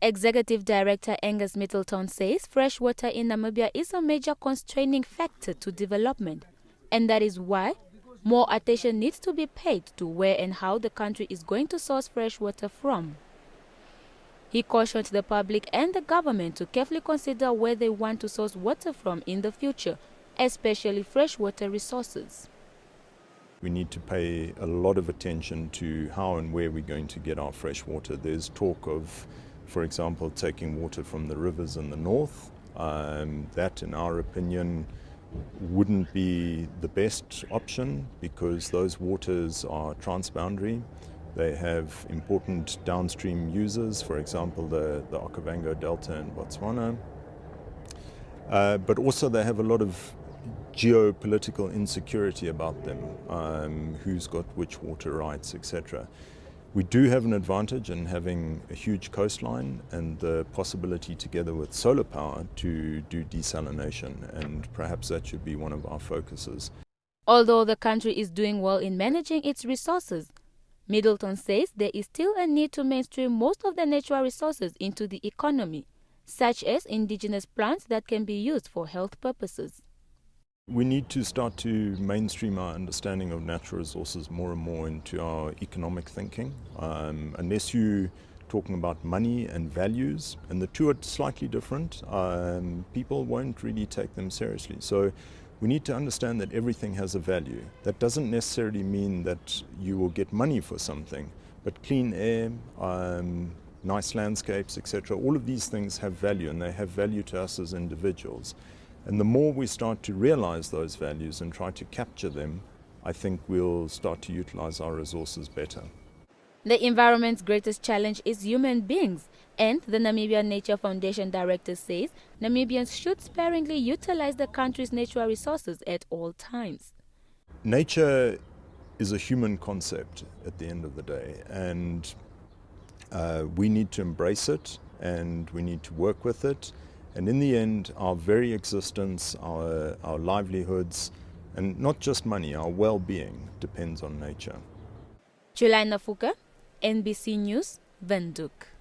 Executive Director Angus Middleton says fresh water in Namibia is a major constraining factor to development, and that is why more attention needs to be paid to where and how the country is going to source fresh water from. He cautioned the public and the government to carefully consider where they want to source water from in the future, especially freshwater resources. We need to pay a lot of attention to how and where we're going to get our fresh water. There's talk of, for example, taking water from the rivers in the north. That, in our opinion, wouldn't be the best option because those waters are transboundary. They have important downstream users, for example, the Okavango Delta in Botswana. But also they have a lot of geopolitical insecurity about them, who's got which water rights, etc. We do have an advantage in having a huge coastline and the possibility together with solar power to do desalination, and perhaps that should be one of our focuses. Although the country is doing well in managing its resources, Middleton says there is still a need to mainstream most of the natural resources into the economy, such as indigenous plants that can be used for health purposes. We need to start to mainstream our understanding of natural resources more and more into our economic thinking. Unless you're talking about money and values, and the two are slightly different, people won't really take them seriously. So we need to understand that everything has a value. That doesn't necessarily mean that you will get money for something, but clean air, nice landscapes, etc., all of these things have value, and they have value to us as individuals. And the more we start to realize those values and try to capture them, I think we'll start to utilize our resources better. The environment's greatest challenge is human beings, and the Namibian Nature Foundation director says Namibians should sparingly utilize the country's natural resources at all times. Nature is a human concept at the end of the day, and we need to embrace it and we need to work with it. And in the end, our very existence, our livelihoods, and not just money, our well-being depends on nature. July Nafuka, NBC News, Windhoek.